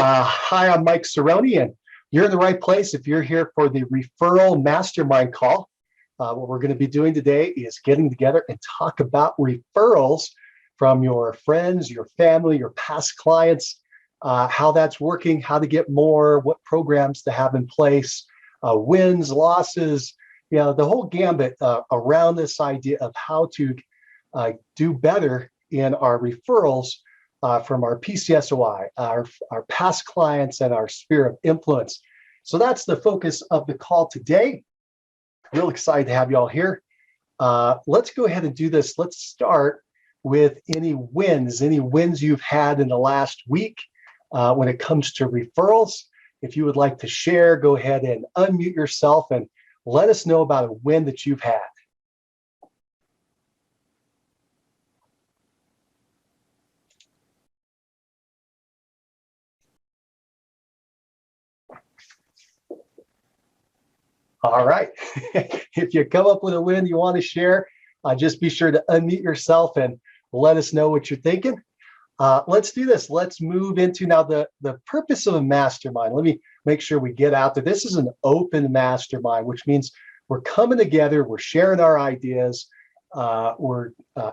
Hi, I'm Mike Cerrone, and you're in the right place if you're here for the Referral Mastermind Call. What we're going to be doing today is getting together and talk about referrals from your friends, your family, your past clients, how that's working, how to get more, what programs to have in place, wins, losses, the whole gambit around this idea of how to do better in our referrals from our PCSOI, our past clients, and our sphere of influence. So that's the focus of the call today. Real excited to have you all here. Let's go ahead and do this. Let's start with any wins you've had in the last week when it comes to referrals. If you would like to share, go ahead and unmute yourself and let us know about a win that you've had. All right. If you come up with a win you want to share, just be sure to unmute yourself and let us know what you're thinking. Let's do this. Let's move into now the purpose of a mastermind. Let me make sure we get out there. This is an open mastermind, which means we're coming together, we're sharing our ideas, we're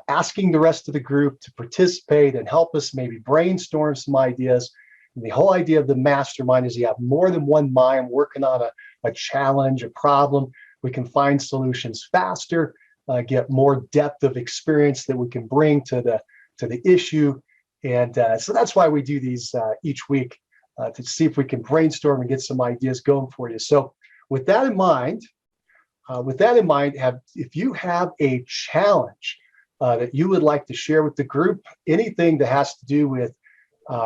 asking the rest of the group to participate and help us maybe brainstorm some ideas. And the whole idea of the mastermind is you have more than one mind working on a challenge, a problem. We can find solutions faster, get more depth of experience that we can bring to the issue. And so that's why we do these each week to see if we can brainstorm and get some ideas going for you. So with that in mind, if you have a challenge that you would like to share with the group, anything that has to do with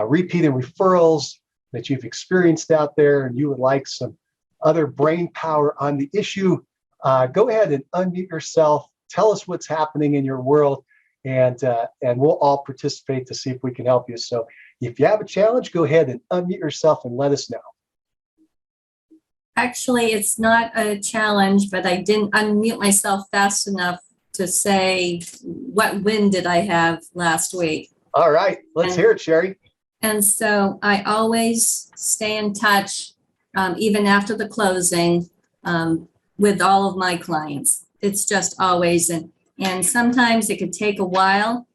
repeating referrals that you've experienced out there, and you would like some other brain power on the issue, go ahead and unmute yourself. Tell us what's happening in your world, and we'll all participate to see if we can help you. So if you have a challenge, go ahead and unmute yourself and let us know. Actually, it's not a challenge, but I didn't unmute myself fast enough to say what win did I have last week. All right, let's hear it, Sherry. And so I always stay in touch, even after the closing, with all of my clients. It's just always, and sometimes it could take a while,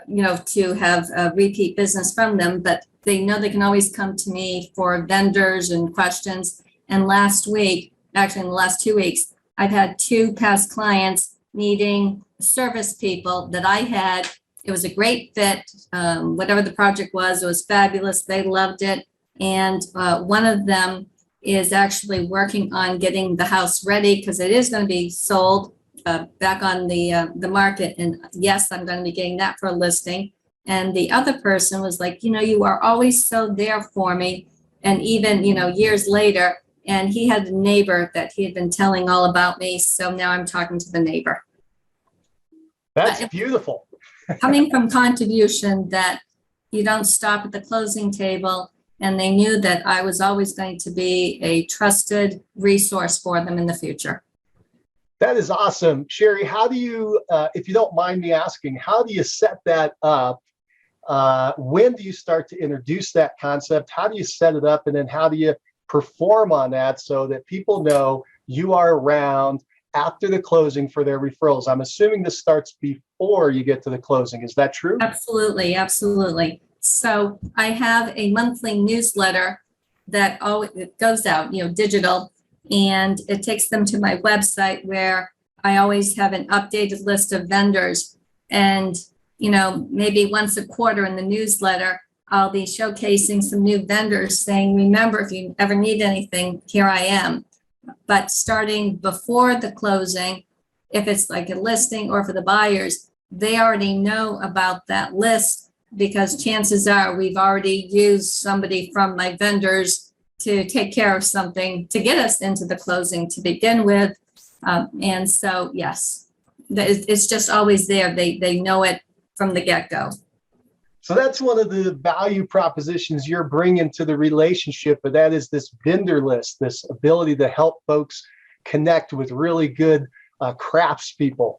to have a repeat business from them, but they know they can always come to me for vendors and questions. And last week, actually in the last 2 weeks, I've had 2 past clients needing service people that I had. It was a great fit. Whatever the project was, it was fabulous. They loved it. And one of them is actually working on getting the house ready because it is going to be sold back on the market. And yes, I'm going to be getting that for a listing. And the other person was like, you are always so there for me. And even, years later, and he had a neighbor that he had been telling all about me. So now I'm talking to the neighbor. That's beautiful. Coming from contribution that you don't stop at the closing table, and they knew that I was always going to be a trusted resource for them in the future. That is awesome. Sherry, how do you, if you don't mind me asking, how do you set that up? When do you start to introduce that concept? How do you set it up? And then how do you perform on that so that people know you are around after the closing for their referrals? I'm assuming this starts before you get to the closing. Is that true? Absolutely, absolutely. So I have a monthly newsletter that it goes out, digital, and it takes them to my website where I always have an updated list of vendors. And, maybe once a quarter in the newsletter, I'll be showcasing some new vendors saying, remember, if you ever need anything, here I am. But starting before the closing, if it's like a listing or for the buyers, they already know about that list because chances are we've already used somebody from my vendors to take care of something to get us into the closing to begin with. And so, yes, it's just always there. They know it from the get-go. So that's one of the value propositions you're bringing to the relationship, but that is this vendor list, this ability to help folks connect with really good craftspeople.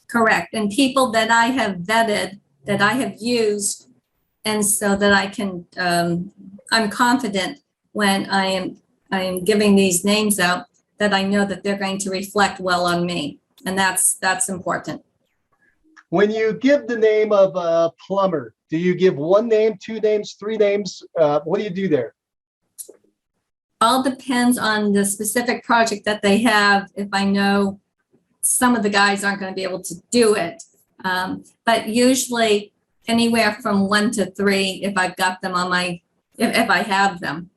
Correct. And people that I have vetted, that I have used, and so that I can I'm confident when I am giving these names out that I know that they're going to reflect well on me. And that's important. When you give the name of a plumber, do you give one name, two names, three names? What do you do there? All depends on the specific project that they have. If I know some of the guys aren't going to be able to do it. But usually anywhere from 1 to 3 if I've got them on my, if I have them.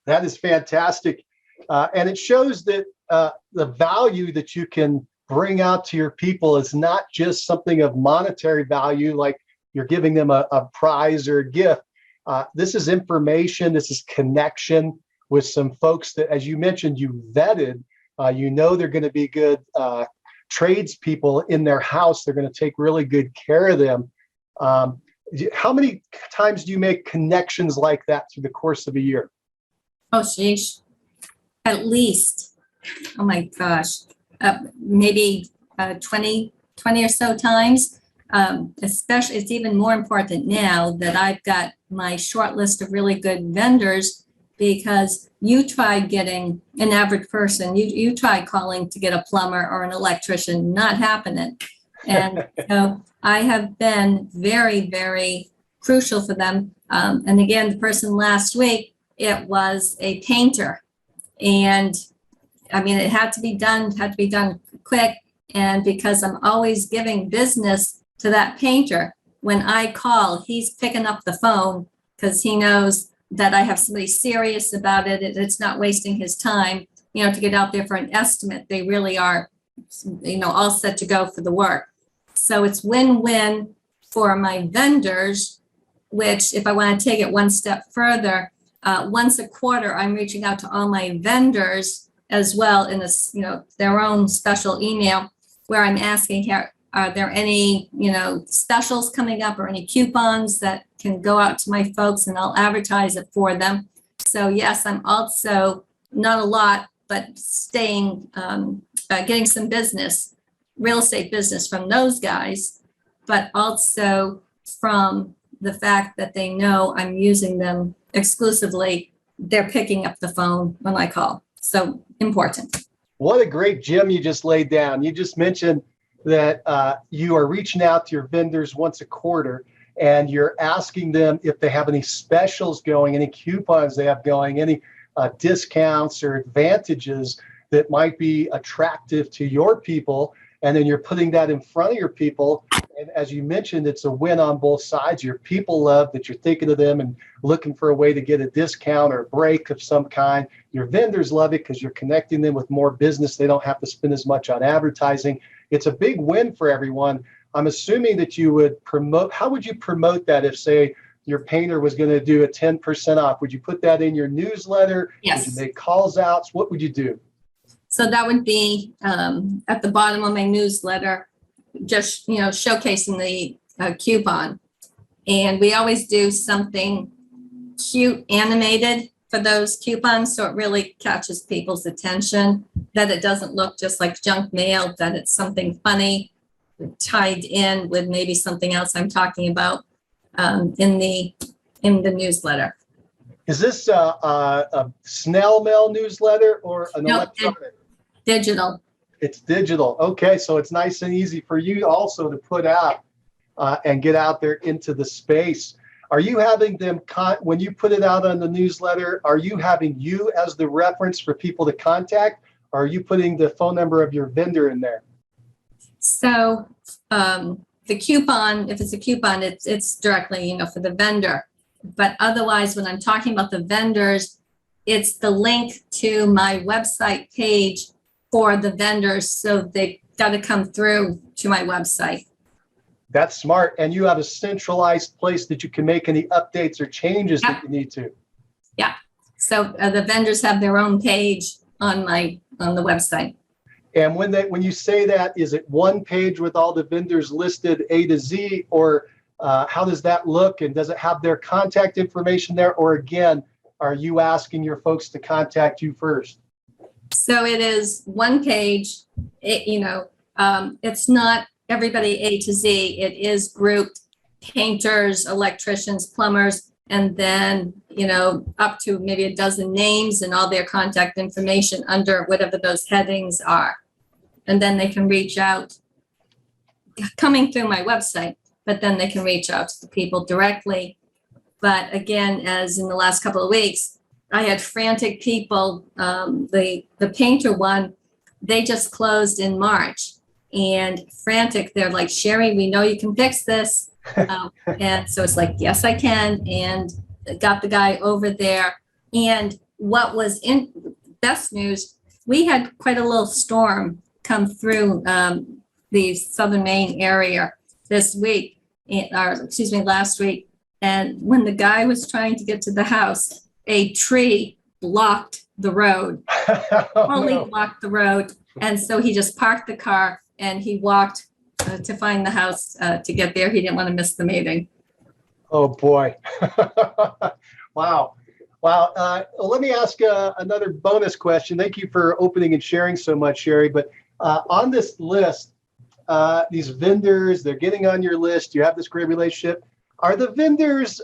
That is fantastic. And it shows that the value that you can bring out to your people is not just something of monetary value, like you're giving them a prize or a gift. This is information. This is connection with some folks that, as you mentioned, you vetted. You know they're going to be good tradespeople in their house. They're going to take really good care of them. How many times do you make connections like that through the course of a year? Oh, sheesh. At least, oh my gosh, maybe 20 or so times. Especially, it's even more important now that I've got my short list of really good vendors, because you try getting an average person, you try calling to get a plumber or an electrician, not happening. And so I have been very, very crucial for them. And again, the person last week, it was a painter. And I mean, it had to be done quick. And because I'm always giving business to that painter, when I call, he's picking up the phone because he knows that I have somebody serious about it. It's not wasting his time, to get out there for an estimate. They really are, all set to go for the work. So it's win-win for my vendors, which if I want to take it one step further, once a quarter, I'm reaching out to all my vendors as well in their own special email where I'm asking, are there any, specials coming up or any coupons that can go out to my folks, and I'll advertise it for them. So yes, I'm also, not a lot, but getting some business, real estate business from those guys, but also from the fact that they know I'm using them exclusively. They're picking up the phone when I call. So important. What a great gem you just laid down. You just mentioned that you are reaching out to your vendors once a quarter, and you're asking them if they have any specials going, any coupons they have going, any discounts or advantages that might be attractive to your people. And then you're putting that in front of your people. And as you mentioned, it's a win on both sides. Your people love that you're thinking of them and looking for a way to get a discount or a break of some kind. Your vendors love it because you're connecting them with more business. They don't have to spend as much on advertising. It's a big win for everyone. I'm assuming that you would promote. How would you promote that if, say, your painter was going to do a 10% off? Would you put that in your newsletter? Yes. Would you make calls outs? What would you do? So that would be at the bottom of my newsletter, just, showcasing the coupon. And we always do something cute, animated for those coupons, so it really catches people's attention, that it doesn't look just like junk mail, that it's something funny tied in with maybe something else I'm talking about in the newsletter. Is this a snail mail newsletter or an electronic? Digital. It's digital. Okay, so it's nice and easy for you also to put out and get out there into the space. Are you having them, when you put it out on the newsletter, are you having you as the reference for people to contact, or are you putting the phone number of your vendor in there? So the coupon, if it's a coupon, it's directly, for the vendor. But otherwise, when I'm talking about the vendors, it's the link to my website page for the vendors. So they got to come through to my website. That's smart. And you have a centralized place that you can make any updates or changes Yep. that you need to. Yeah. So the vendors have their own page on the website. And when you say that, is it one page with all the vendors listed A to Z, or how does that look? And does it have their contact information there? Or again, are you asking your folks to contact you first? So it is one page. It's not everybody A to Z. It is grouped: painters, electricians, plumbers, and then, up to maybe a dozen names and all their contact information under whatever those headings are. And then they can reach out coming through my website, but then they can reach out to the people directly. But again, as in the last couple of weeks, I had frantic people. The painter one, they just closed in March, and frantic. They're like, Sherry, we know you can fix this. And so it's like, yes, I can. And got the guy over there. And what was in best news, we had quite a little storm come through the southern Maine area this week, last week. And when the guy was trying to get to the house, a tree blocked the road, totally blocked the road. And so he just parked the car and he walked to find the house to get there. He didn't want to miss the meeting. Oh, boy. Wow. Wow. Let me ask another bonus question. Thank you for opening and sharing so much, Sherry. But on this list, these vendors, they're getting on your list. You have this great relationship. Are the vendors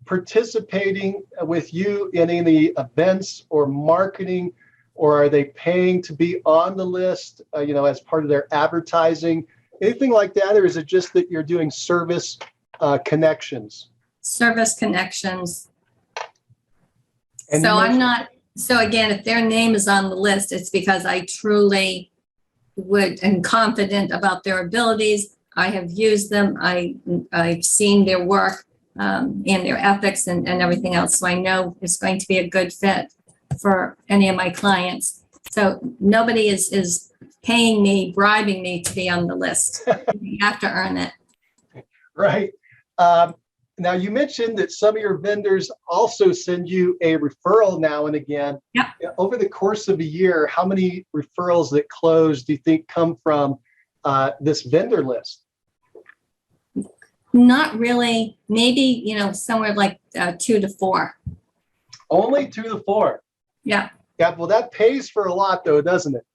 participating with you in any events or marketing, or are they paying to be on the list, as part of their advertising, anything like that? Or is it just that you're doing service connections? Service connections. And so I'm not, so again, if their name is on the list, it's because I truly am confident about their abilities. I have used them. I've seen their work and their ethics and everything else. So I know it's going to be a good fit for any of my clients. So nobody is paying me, bribing me to be on the list. You have to earn it. Right. Now, you mentioned that some of your vendors also send you a referral now and again. Yep. Over the course of a year, how many referrals that close do you think come from this vendor list? Not really. Maybe, somewhere like 2 to 4. Only 2 to 4? Yeah. Yeah. Well, that pays for a lot, though, doesn't it?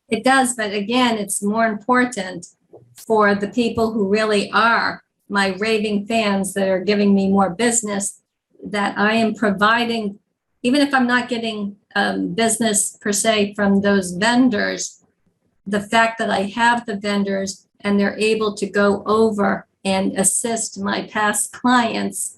It does. But again, it's more important for the people who really are my raving fans that are giving me more business, that I am providing, even if I'm not getting business per se from those vendors, the fact that I have the vendors and they're able to go over and assist my past clients,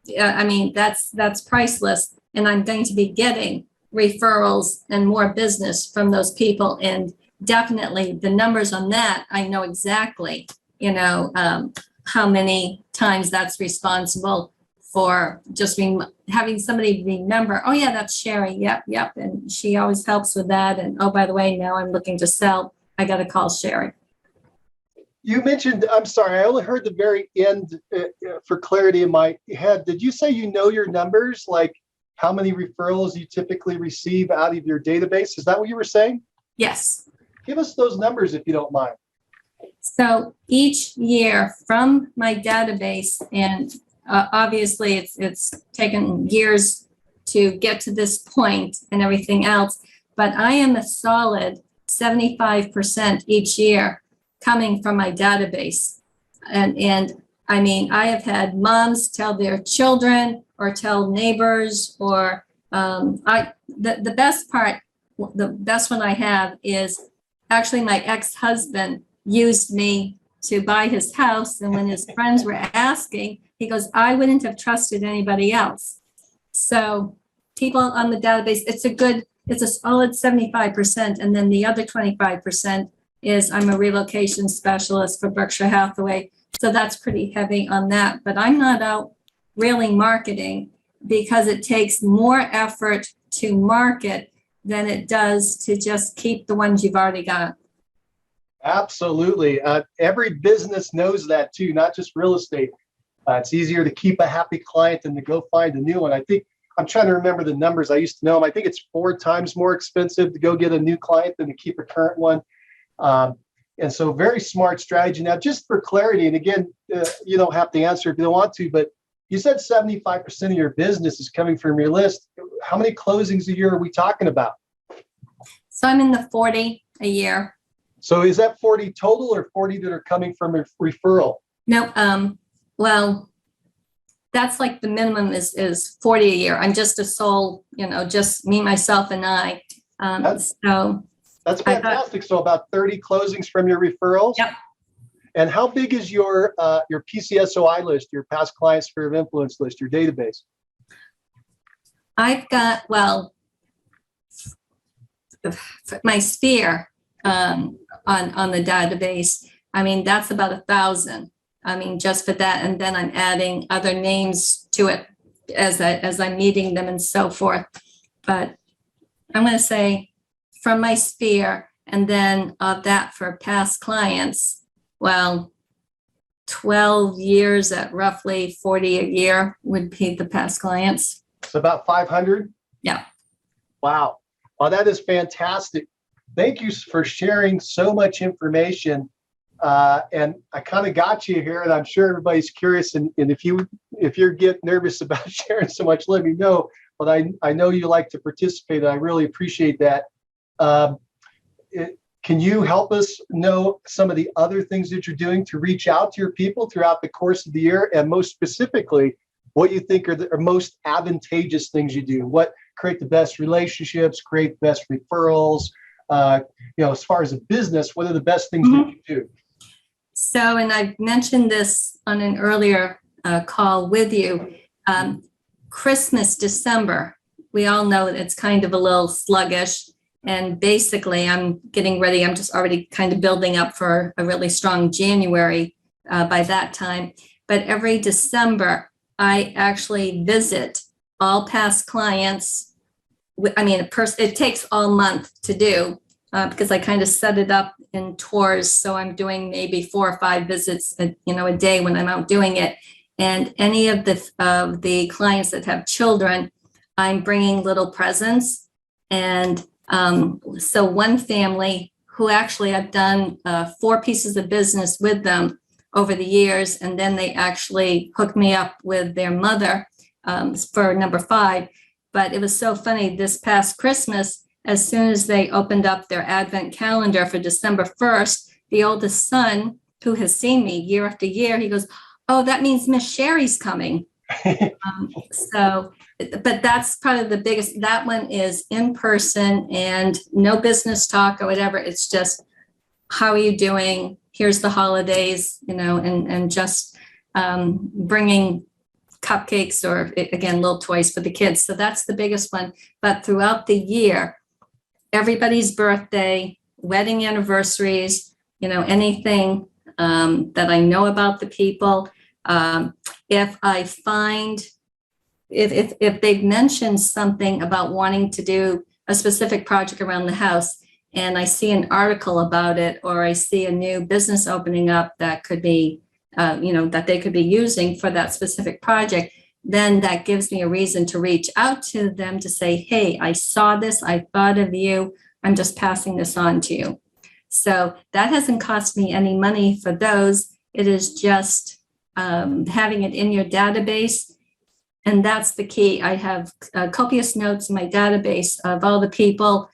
that's priceless. And I'm going to be getting referrals and more business from those people. And definitely the numbers on that, I know exactly, how many times that's responsible for just having somebody remember, oh yeah, that's Sherry. Yep. And she always helps with that. And oh, by the way, now I'm looking to sell. I got to call Sherry. You mentioned, I'm sorry, I only heard the very end for clarity in my head. Did you say your numbers, like how many referrals you typically receive out of your database? Is that what you were saying? Yes. Give us those numbers if you don't mind. So each year from my database, and obviously it's taken years to get to this point and everything else, but I am a solid 75% each year coming from my database. And I have had moms tell their children or tell neighbors, or the best part, the best one I have is actually my ex-husband used me to buy his house. And when his friends were asking, he goes, I wouldn't have trusted anybody else. So people on the database, it's a solid 75%. And then the other 25% is I'm a relocation specialist for Berkshire Hathaway. So that's pretty heavy on that. But I'm not out really marketing because it takes more effort to market than it does to just keep the ones you've already got. Absolutely. Every business knows that too, not just real estate. It's easier to keep a happy client than to go find a new one. I think I'm trying to remember the numbers. I used to know them. I think it's 4 times more expensive to go get a new client than to keep a current one. And so very smart strategy. Now, just for clarity, and again, you don't have to answer if you don't want to, but you said 75% of your business is coming from your list. How many closings a year are we talking about? So I'm in the 40 a year. So is that 40 total or 40 that are coming from a referral? No, well, that's like the minimum is 40 a year. I'm just a sole, just me, myself, and I. So that's fantastic. So about 30 closings from your referrals. Yep. And how big is your PCSOI list, your past client sphere of influence list, your database? I've got, well, my sphere on the database, I mean, that's about 1,000. I mean, just for that. And then I'm adding other names to it as I'm meeting them and so forth. But I'm going to say from my sphere, and then of that for past clients, well, 12 years at roughly 40 a year would be the past clients. It's about 500? Yeah. Wow. Well, that is fantastic. Thank you for sharing so much information. And I kind of got you here, and I'm sure everybody's curious. And if you get nervous about sharing so much, let me know. But I know you like to participate, and I really appreciate that. Can you help us know some of the other things that you're doing to reach out to your people throughout the course of the year, and most specifically, what you think are the most advantageous things you do? What create the best relationships, create the best referrals? As far as a business, what are the best things that you do? So, and I've mentioned this on an earlier call with you, Christmas, December, we all know that it's kind of a little sluggish. And basically, I'm getting ready. I'm just already kind of building up for a really strong January by that time. But every December, I actually visit all past clients. It takes all month to do because I kind of set it up in tours. So I'm doing maybe 4 or 5 visits, a day when I'm out doing it. And any of the clients that have children, I'm bringing little presents. And so one family who actually I've done 4 pieces of business with them over the years, and then they actually hooked me up with their mother for number 5. But it was so funny this past Christmas, as soon as they opened up their advent calendar for December 1st, the oldest son, who has seen me year after year, he goes, "Oh, that means Miss Sherry's coming." But that's probably the biggest. That one is in person and no business talk or whatever. It's just, how are you doing? Here's the holidays, and just bringing cupcakes or, again, little toys for the kids. So that's the biggest one. But throughout the year, everybody's birthday, wedding anniversaries, anything that I know about the people. If I find, if they've mentioned something about wanting to do a specific project around the house, and I see an article about it, or I see a new business opening up that could be, that they could be using for that specific project, then that gives me a reason to reach out to them to say, "Hey, I saw this, I thought of you, I'm just passing this on to you." So that hasn't cost me any money for those. It is just having it in your database. And that's the key. I have copious notes in my database of all the people,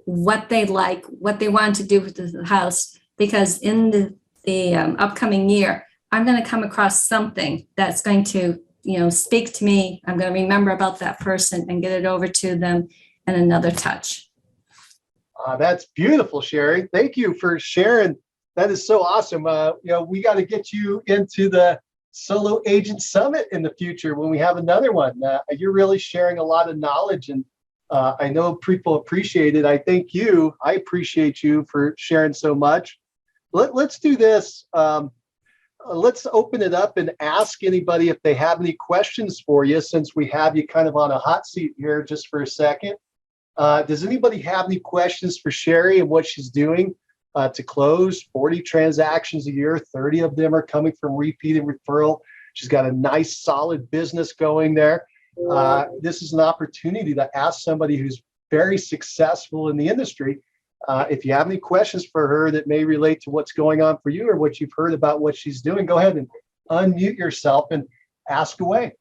what they like, what they want to do with the house, because in the upcoming year, I'm going to come across something that's going to, speak to me. I'm going to remember about that person and get it over to them in another touch. That's beautiful, Sherry. Thank you for sharing. That is so awesome. We got to get you into the Solo Agent Summit in the future when we have another one. You're really sharing a lot of knowledge, and I know people appreciate it. I thank you. I appreciate you for sharing so much. Let's do this. Let's open it up and ask anybody if they have any questions for you, since we have you kind of on a hot seat here just for a second. Does anybody have any questions for Sherry and what she's doing to close 40 transactions a year? 30 of them are coming from repeat and referral. She's got a nice, solid business going there. This is an opportunity to ask somebody who's very successful in the industry. If you have any questions for her that may relate to what's going on for you or what you've heard about what she's doing, go ahead and unmute yourself and ask away.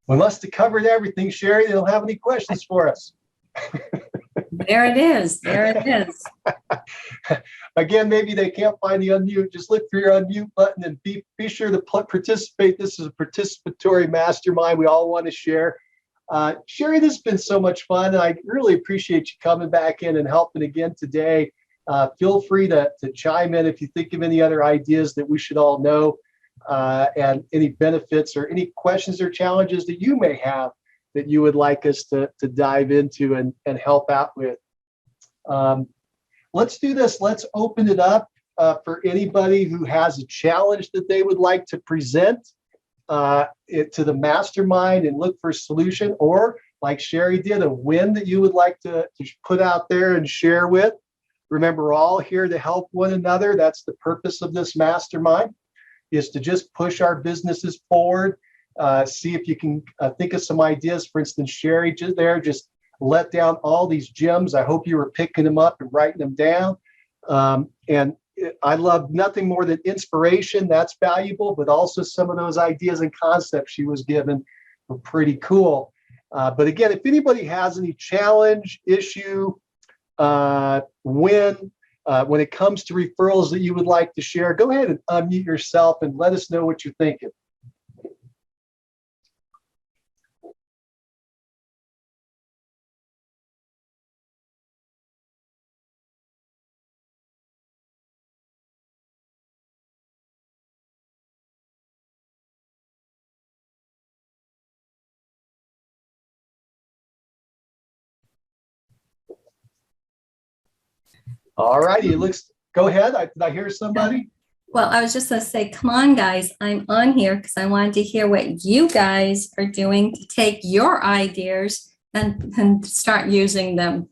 We must have covered everything, Sherry. They don't have any questions for us. There it is. There it is. Again, maybe they can't find the unmute. Just look for your unmute button and be sure to participate. This is a participatory mastermind. We all want to share. Sherry, this has been so much fun. I really appreciate you coming back in and helping again today. Feel free to chime in if you think of any other ideas that we should all know, and any benefits or any questions or challenges that you may have that you would like us to dive into and help out with. Let's do this. Let's open it up for anybody who has a challenge that they would like to present it to the mastermind and look for a solution, or like Sherry did, a win that you would like to put out there and share with. Remember, we're all here to help one another. That's the purpose of this mastermind, is to just push our businesses forward. See if you can think of some ideas. For instance, Sherry just let down all these gems. I hope you were picking them up and writing them down. And I love nothing more than inspiration. That's valuable, but also some of those ideas and concepts she was given were pretty cool. But again, if anybody has any challenge, issue, when it comes to referrals that you would like to share, go ahead and unmute yourself and let us know what you're thinking. All righty, go ahead. Did I hear somebody? Well, I was just going to say, come on, guys. I'm on here because I wanted to hear what you guys are doing to take your ideas and start using them.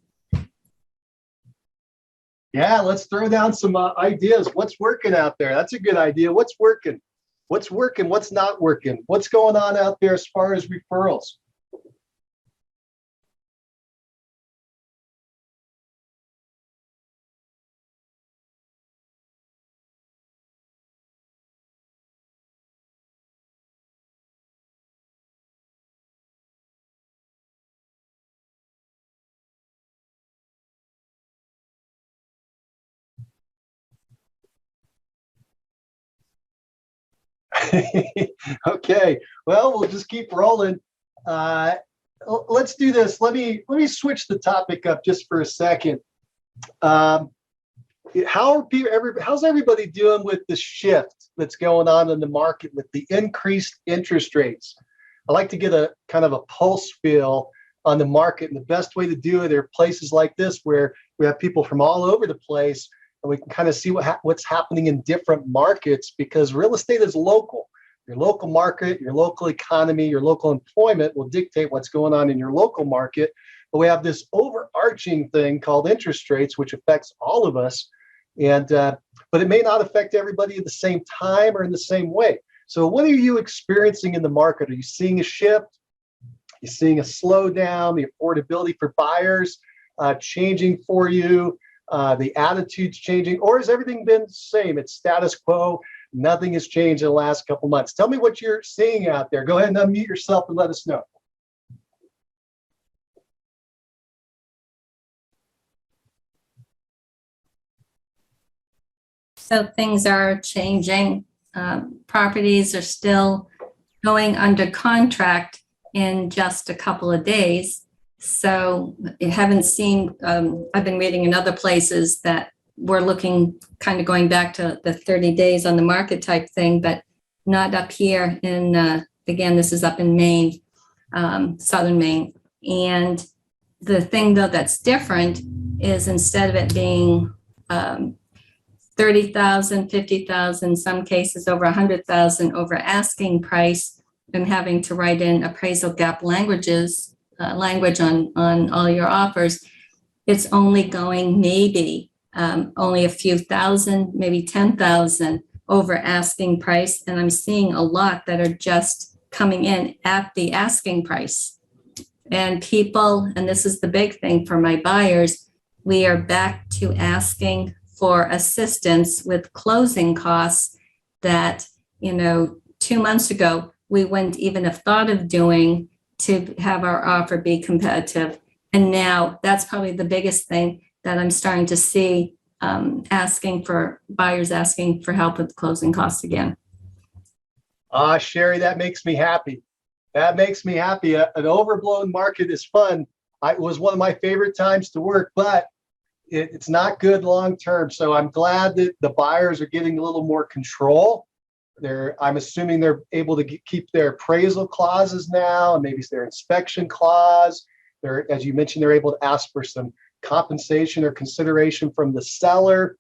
Yeah, let's throw down some ideas. What's working out there? That's a good idea. What's working? What's working? What's not working? What's going on out there as far as referrals? Okay, well, we'll just keep rolling. Let's do this. Let me switch the topic up just for a second. How's everybody doing with the shift that's going on in the market with the increased interest rates? I like to get a kind of a pulse feel on the market, and the best way to do it are places like this where we have people from all over the place, and we can kind of see what's happening in different markets, because real estate is local. Your local market, your local economy, your local employment will dictate what's going on in your local market. But we have this overarching thing called interest rates, which affects all of us. And but it may not affect everybody at the same time or in the same way. So what are you experiencing in the market? Are you seeing a shift? Are you seeing a slowdown? The affordability for buyers changing for you? The attitudes changing? Or has everything been the same? It's status quo. Nothing has changed in the last couple months. Tell me what you're seeing out there. Go ahead and unmute yourself and let us know. So things are changing. Properties are still going under contract in just a couple of days. So I haven't seen, I've been reading in other places that we're looking kind of going back to the 30 days on the market type thing, but not up here in, again, this is up in Maine, southern Maine. And the thing though that's different is instead of it being 30,000, 50,000, some cases over 100,000 over asking price, and having to write in appraisal gap language on all your offers, it's only going maybe only a few thousand, maybe 10,000 over asking price. And I'm seeing a lot that are just coming in at the asking price. And people, and this is the big thing for my buyers, we are back to asking for assistance with closing costs that, 2 months ago, we wouldn't even have thought of doing to have our offer be competitive. And now that's probably the biggest thing that I'm starting to see, buyers asking for help with closing costs again. Sherry, that makes me happy. That makes me happy. An overblown market is fun. It was one of my favorite times to work, but it's not good long term. So I'm glad that the buyers are getting a little more control. I'm assuming they're able to keep their appraisal clauses now, and maybe their inspection clause. As you mentioned, they're able to ask for some compensation or consideration from the seller,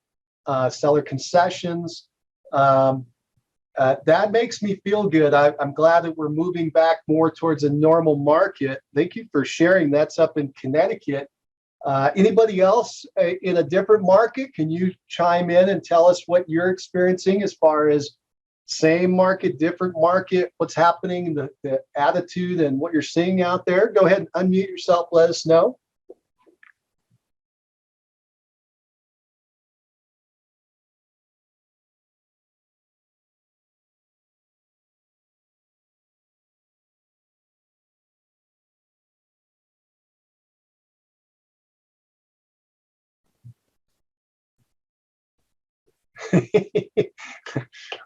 seller concessions. That makes me feel good. I'm glad that we're moving back more towards a normal market. Thank you for sharing. That's up in Connecticut. Anybody else in a different market? Can you chime in and tell us what you're experiencing as far as same market, different market, what's happening, the attitude and what you're seeing out there? Go ahead and unmute yourself. Let us know.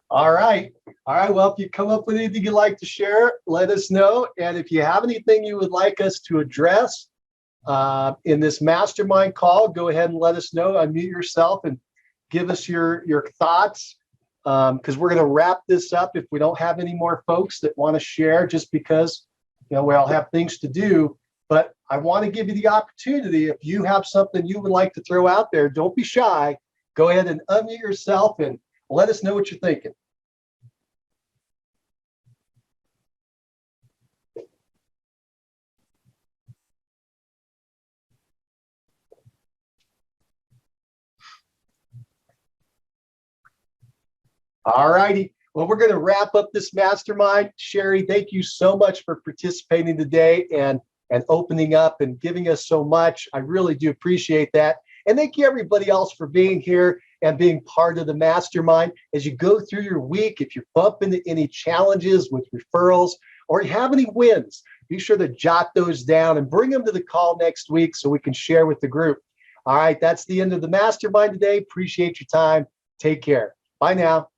All right. All right. Well, if you come up with anything you'd like to share, let us know. And if you have anything you would like us to address in this mastermind call, go ahead and let us know. Unmute yourself and give us your thoughts, because we're going to wrap this up if we don't have any more folks that want to share, just because we all have things to do. But I want to give you the opportunity. If you have something you would like to throw out there, don't be shy. Go ahead and unmute yourself and let us know what you're thinking. All righty. Well, we're going to wrap up this mastermind. Sherry, thank you so much for participating today and opening up and giving us so much. I really do appreciate that. And thank you, everybody else, for being here and being part of the mastermind. As you go through your week, if you bump into any challenges with referrals or you have any wins, be sure to jot those down and bring them to the call next week so we can share with the group. All right, that's the end of the mastermind today. Appreciate your time. Take care. Bye now.